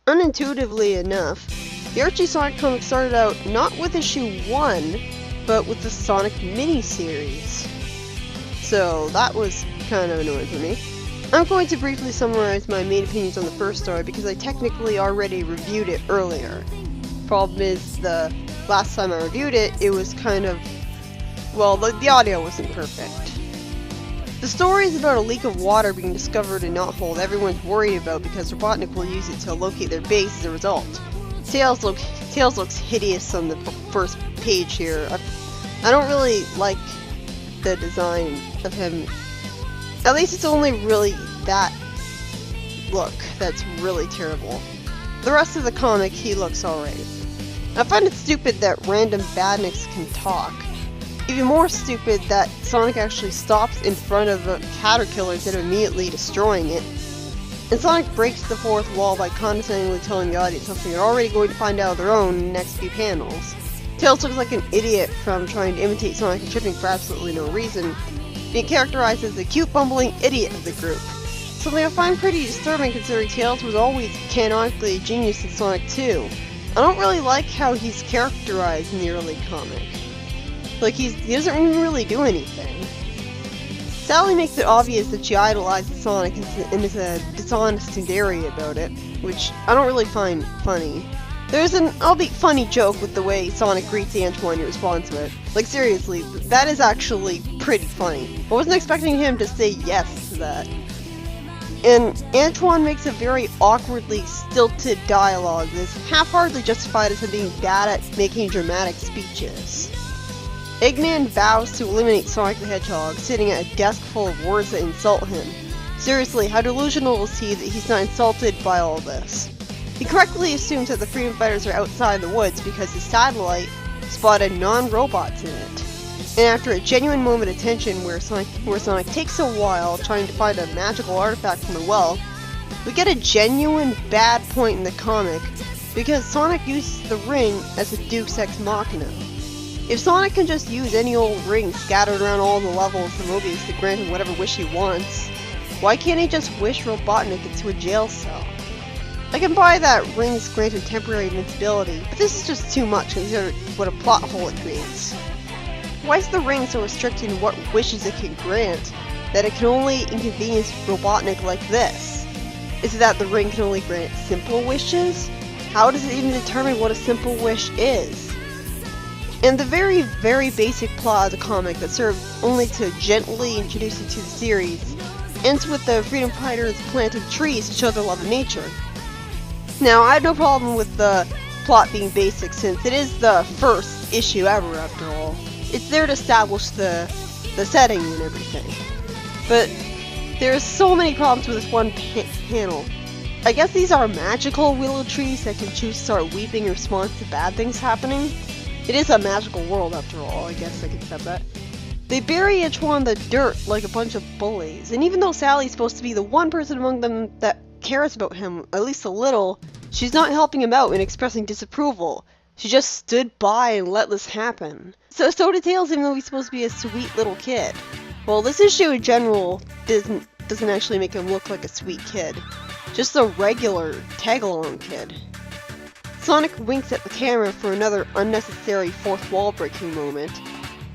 Unintuitively enough, the Archie Sonic comic started out not with issue 1, but with the Sonic Miniseries. So that was kind of annoying for me. I'm going to briefly summarize my main opinions on the first story because I technically already reviewed it earlier. Problem is, the last time I reviewed it, it was kind of, well, the audio wasn't perfect. The story is about a leak of water being discovered in Knothole that everyone's worried about because Robotnik will use it to locate their base as a result. Tails looks hideous on the first page here. I don't really like the design of him. At least it's only really that look that's really terrible. The rest of the comic, he looks alright. I find it stupid that random badniks can talk. Even more stupid that Sonic actually stops in front of a caterpillar instead of immediately destroying it. And Sonic breaks the fourth wall by condescendingly telling the audience something they're already going to find out of their own in the next few panels. Tails looks like an idiot from trying to imitate Sonic and tripping for absolutely no reason, being characterized as the cute bumbling idiot of the group. Something I find pretty disturbing considering Tails was always canonically a genius in Sonic 2. I don't really like how he's characterized in the early comic. Like, he doesn't even really do anything. Sally makes it obvious that she idolizes Sonic and is a dishonest tsundere about it, which I don't really find funny. There's an albeit funny joke with the way Sonic greets Antoine in response to it. Like, seriously, that is actually pretty funny. I wasn't expecting him to say yes to that. And Antoine makes a very awkwardly stilted dialogue that is half-heartedly justified as him being bad at making dramatic speeches. Eggman vows to eliminate Sonic the Hedgehog, sitting at a desk full of words that insult him. Seriously, how delusional is he that he's not insulted by all this? He correctly assumes that the Freedom Fighters are outside the woods because his satellite spotted non-robots in it. And after a genuine moment of tension where Sonic takes a while trying to find a magical artifact from the well, we get a genuine bad point in the comic because Sonic uses the ring as a Deus Ex Machina. If Sonic can just use any old ring scattered around all the levels for Mobius to grant him whatever wish he wants, why can't he just wish Robotnik into a jail cell? I can buy that rings grant him temporary invincibility, but this is just too much considering what a plot hole it creates. Why is the ring so restricted in what wishes it can grant that it can only inconvenience Robotnik like this? Is it that the ring can only grant simple wishes? How does it even determine what a simple wish is? And the very, very basic plot of the comic that serves only to gently introduce you to the series ends with the Freedom Fighters planting trees to show their love of nature. Now, I have no problem with the plot being basic since it is the first issue ever after all. It's there to establish the setting and everything. But there's so many problems with this one panel. I guess these are magical willow trees that can choose to start weeping in response to bad things happening. It is a magical world after all, I guess I can accept that. They bury Antoine in the dirt like a bunch of bullies, and even though Sally's supposed to be the one person among them that cares about him, at least a little, she's not helping him out in expressing disapproval. She just stood by and let this happen. So did Tails, even though he's supposed to be a sweet little kid. Well, this issue in general doesn't actually make him look like a sweet kid. Just a regular tag-along kid. Sonic winks at the camera for another unnecessary fourth wall breaking moment,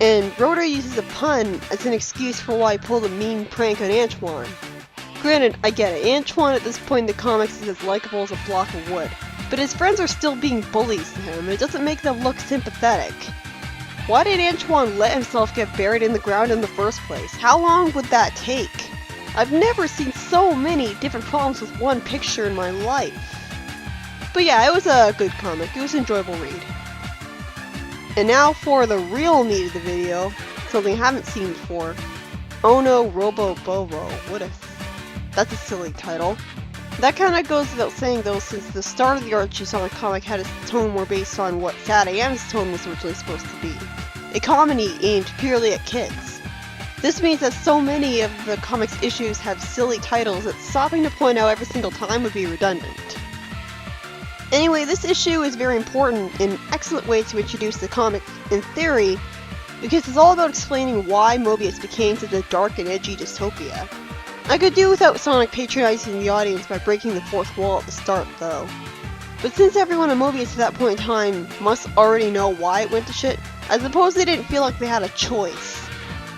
and Rotor uses a pun as an excuse for why he pulled a mean prank on Antoine. Granted, I get it, Antoine at this point in the comics is as likable as a block of wood, but his friends are still being bullies to him, and it doesn't make them look sympathetic. Why did Antoine let himself get buried in the ground in the first place? How long would that take? I've never seen so many different problems with one picture in my life. But yeah, it was a good comic. It was an enjoyable read. And now for the real meat of the video, something I haven't seen before. Oh no, Robo Bobo. That's a silly title. That kind of goes without saying though, since the start of the Archie Sonic comic had its tone more based on what Sad AM's tone was originally supposed to be. A comedy aimed purely at kids. This means that so many of the comic's issues have silly titles that stopping to point out every single time would be redundant. Anyway, this issue is very important and an excellent way to introduce the comic in theory, because it's all about explaining why Mobius became such a dark and edgy dystopia. I could do without Sonic patronizing the audience by breaking the fourth wall at the start, though. But since everyone in Mobius at that point in time must already know why it went to shit, I suppose they didn't feel like they had a choice.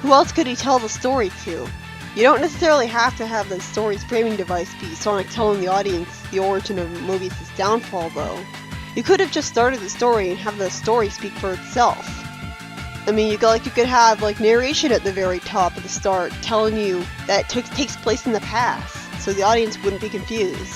Who else could he tell the story to? You don't necessarily have to have the story's framing device be Sonic telling the audience the origin of Mobius' downfall, though. You could have just started the story and have the story speak for itself. I mean, you could have narration at the very top of the start telling you that it takes place in the past, so the audience wouldn't be confused.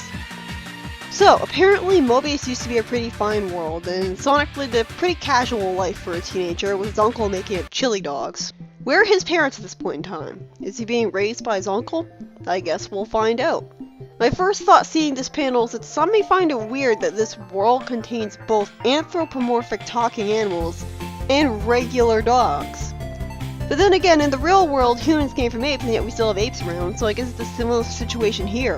So, apparently Mobius used to be a pretty fine world, and Sonic lived a pretty casual life for a teenager with his uncle making up chili dogs. Where are his parents at this point in time? Is he being raised by his uncle? I guess we'll find out. My first thought seeing this panel is that some may find it weird that this world contains both anthropomorphic talking animals and regular dogs. But then again, in the real world, humans came from apes, and yet we still have apes around, so I guess it's a similar situation here.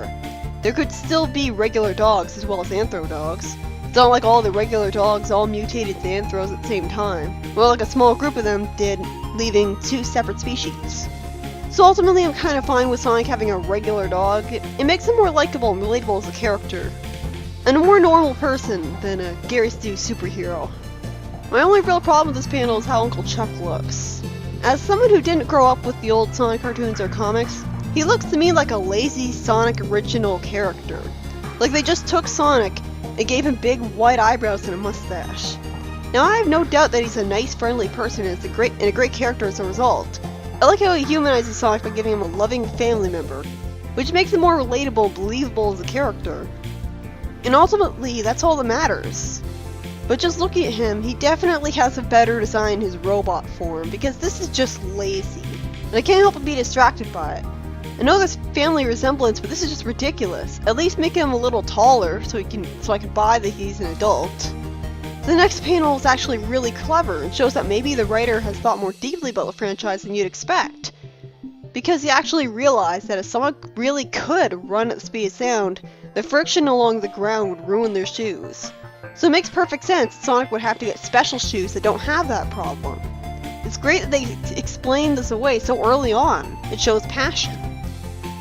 There could still be regular dogs as well as anthro dogs. It's not like all the regular dogs all mutated to anthros at the same time. Well, like a small group of them did, leaving two separate species. So ultimately, I'm kind of fine with Sonic having a regular dog. It makes him more likable and relatable as a character. And a more normal person than a Gary Stu superhero. My only real problem with this panel is how Uncle Chuck looks. As someone who didn't grow up with the old Sonic cartoons or comics, he looks to me like a lazy Sonic original character. Like they just took Sonic and gave him big white eyebrows and a mustache. Now I have no doubt that he's a nice, friendly person and a great character as a result. I like how he humanizes Sonic by giving him a loving family member, which makes him more relatable and believable as a character. And ultimately, that's all that matters. But just looking at him, he definitely has a better design in his robot form, because this is just lazy. And I can't help but be distracted by it. I know there's family resemblance, but this is just ridiculous. At least make him a little taller so I can buy that he's an adult. The next panel is actually really clever and shows that maybe the writer has thought more deeply about the franchise than you'd expect. Because he actually realized that if someone really could run at the speed of sound, the friction along the ground would ruin their shoes. So it makes perfect sense that Sonic would have to get special shoes that don't have that problem. It's great that they explained this away so early on. It shows passion.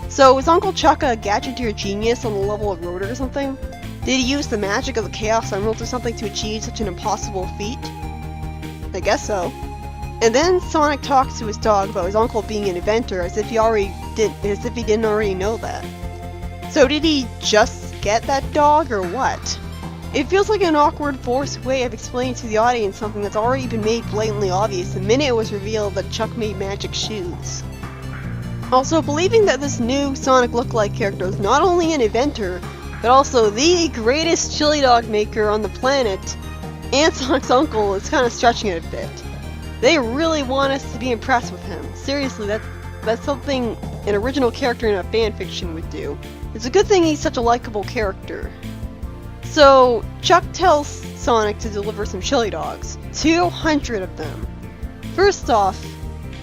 So is Uncle Chuck a gadgeteer genius on the level of Rotor or something? Did he use the magic of the Chaos Emeralds or something to achieve such an impossible feat? I guess so. And then Sonic talks to his dog about his uncle being an inventor as if he didn't already know that. So did he just get that dog or what? It feels like an awkward, forced way of explaining to the audience something that's already been made blatantly obvious the minute it was revealed that Chuck made magic shoes. Also, believing that this new Sonic lookalike character is not only an inventor, but also the greatest chili dog maker on the planet, and Sonic's uncle is kind of stretching it a bit. They really want us to be impressed with him. Seriously, that's something an original character in a fanfiction would do. It's a good thing he's such a likable character. So, Chuck tells Sonic to deliver some chili dogs. 200 of them. First off,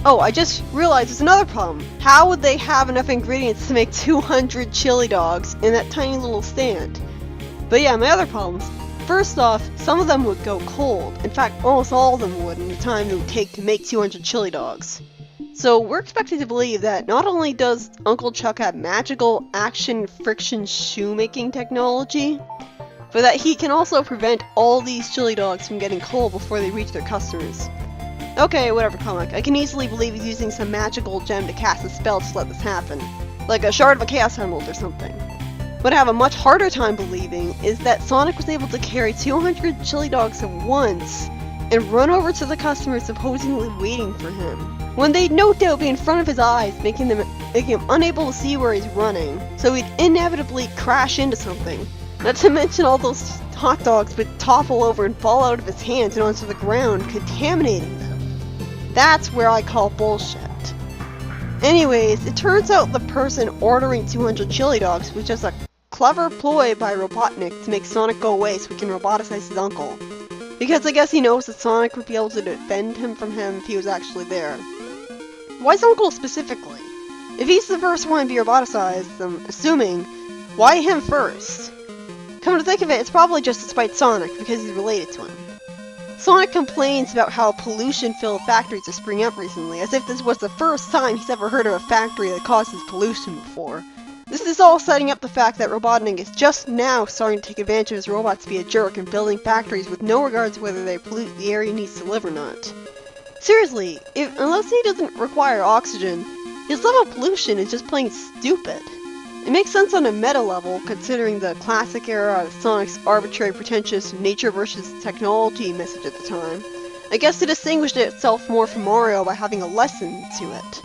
I just realized there's another problem. How would they have enough ingredients to make 200 chili dogs in that tiny little stand? But yeah, my other problems. First off, some of them would go cold. In fact, almost all of them would in the time it would take to make 200 chili dogs. So we're expected to believe that not only does Uncle Chuck have magical action friction shoemaking technology, but that he can also prevent all these chili dogs from getting cold before they reach their customers. Okay, whatever, comic. I can easily believe he's using some magical gem to cast a spell to let this happen. Like a shard of a Chaos Emerald or something. What I have a much harder time believing is that Sonic was able to carry 200 chili dogs at once and run over to the customers supposedly waiting for him, when they'd no doubt be in front of his eyes, making him unable to see where he's running, so he'd inevitably crash into something. Not to mention all those hot dogs would topple over and fall out of his hands and onto the ground, contaminating them. That's where I call bullshit. Anyways, it turns out the person ordering 200 chili dogs was just a clever ploy by Robotnik to make Sonic go away so he can roboticize his uncle. Because I guess he knows that Sonic would be able to defend him from him if he was actually there. Why his uncle specifically? If he's the first one to be roboticized, I'm assuming, why him first? Come to think of it, it's probably just to spite Sonic because he's related to him. Sonic complains about how pollution-filled factories are springing up recently, as if this was the first time he's ever heard of a factory that causes pollution before. This is all setting up the fact that Robotnik is just now starting to take advantage of his robots to be a jerk and building factories with no regard to whether they pollute the area he needs to live or not. Seriously, unless he doesn't require oxygen, his level of pollution is just plain stupid. It makes sense on a meta level, considering the classic era of Sonic's arbitrary, pretentious nature versus technology message at the time. I guess it distinguished itself more from Mario by having a lesson to it.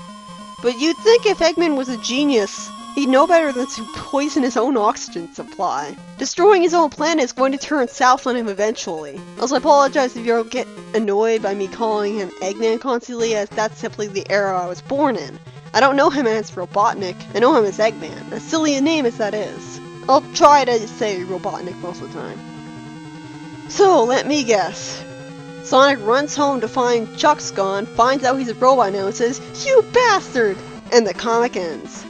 But you'd think if Eggman was a genius, he'd know better than to poison his own oxygen supply. Destroying his own planet is going to turn south on him eventually. Also, I apologize if you get annoyed by me calling him Eggman constantly, as that's simply the era I was born in. I don't know him as Robotnik, I know him as Eggman, as silly a name as that is. I'll try to say Robotnik most of the time. So, let me guess. Sonic runs home to find Chuck's gone, finds out he's a robot now and says, "You bastard!" And the comic ends.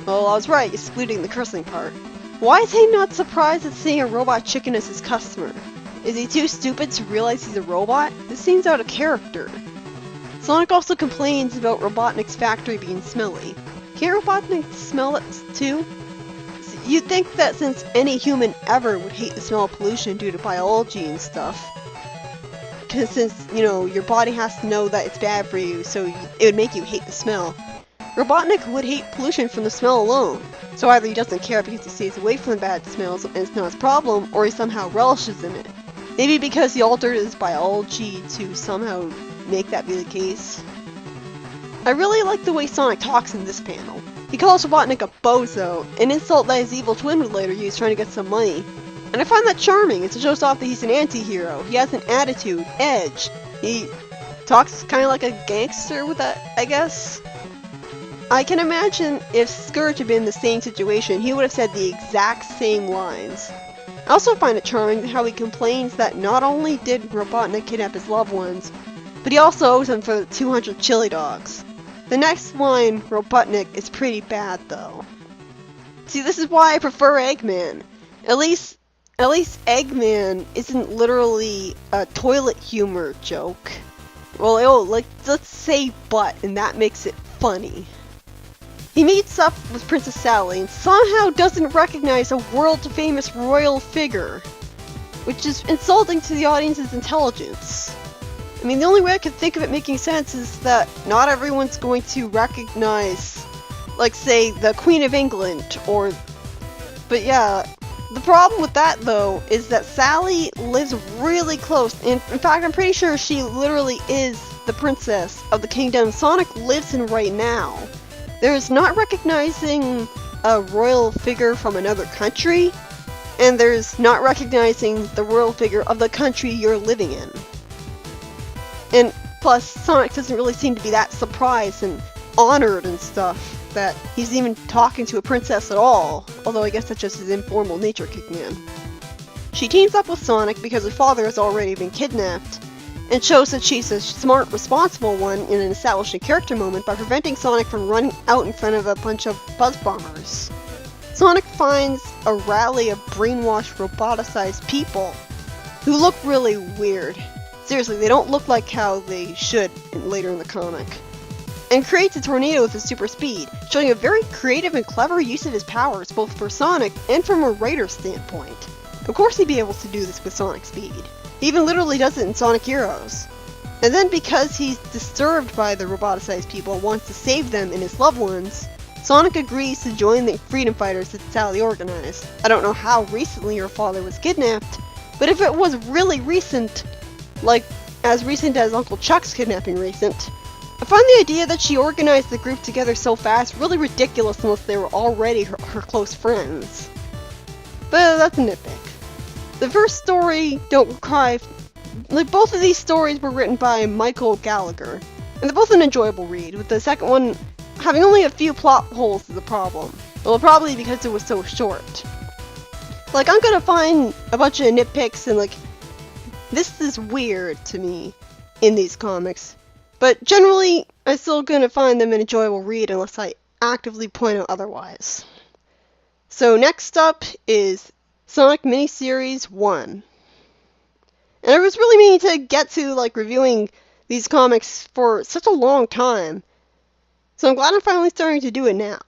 Well, I was right, excluding the cursing part. Why is he not surprised at seeing a robot chicken as his customer? Is he too stupid to realize he's a robot? This seems out of character. Sonic also complains about Robotnik's factory being smelly. Can't Robotnik smell it too? You'd think that since any human ever would hate the smell of pollution due to biology and stuff, because since, you know, your body has to know that it's bad for you, so it would make you hate the smell. Robotnik would hate pollution from the smell alone, so either he doesn't care because he stays away from the bad smells and it's not his problem, or he somehow relishes in it. Maybe because he altered his biology to somehow make that be the case. I really like the way Sonic talks in this panel. He calls Robotnik a bozo, an insult that his evil twin would later use trying to get some money. And I find that charming. It shows off that he's an anti-hero. He has an attitude, edge. He talks kind of like a gangster with that, I guess. I can imagine if Scourge had been in the same situation, he would have said the exact same lines. I also find it charming how he complains that not only did Robotnik kidnap his loved ones, but he also owes them for the 200 chili dogs. The next line, Robotnik, is pretty bad though. See, this is why I prefer Eggman. At least Eggman isn't literally a toilet humor joke. Well, let's say but, and that makes it funny. He meets up with Princess Sally and somehow doesn't recognize a world-famous royal figure, which is insulting to the audience's intelligence. I mean, the only way I could think of it making sense is that not everyone's going to recognize, like, say, the Queen of England, or... But yeah, the problem with that, though, is that Sally lives really close. In fact, I'm pretty sure she literally is the princess of the kingdom Sonic lives in right now. There's not recognizing a royal figure from another country, and there's not recognizing the royal figure of the country you're living in. And plus, Sonic doesn't really seem to be that surprised and honored and stuff that he's even talking to a princess at all, although I guess that's just his informal nature kicking in. She teams up with Sonic because her father has already been kidnapped, and shows that she's a smart, responsible one in an establishing character moment by preventing Sonic from running out in front of a bunch of buzz bombers. Sonic finds a rally of brainwashed, roboticized people who look really weird. Seriously, they don't look like how they should later in the comic. And creates a tornado with his super speed, showing a very creative and clever use of his powers, both for Sonic and from a writer's standpoint. Of course he'd be able to do this with Sonic speed. He even literally does it in Sonic Heroes. And then because he's disturbed by the roboticized people and wants to save them and his loved ones, Sonic agrees to join the freedom fighters that Sally organized. I don't know how recently her father was kidnapped, but if it was really recent, like as recent as Uncle Chuck's kidnapping recent, I find the idea that she organized the group together so fast really ridiculous unless they were already her close friends. But that's a nitpick. The first story, Don't Cry, like both of these stories were written by Michael Gallagher, and they're both an enjoyable read, with the second one having only a few plot holes as a problem. Well, probably because it was so short. Like, I'm gonna find a bunch of nitpicks and like, this is weird to me in these comics. But generally, I'm still gonna find them an enjoyable read unless I actively point out otherwise. So next up is Sonic Miniseries 1. And I was really meaning to get to, like, reviewing these comics for such a long time. So I'm glad I'm finally starting to do it now.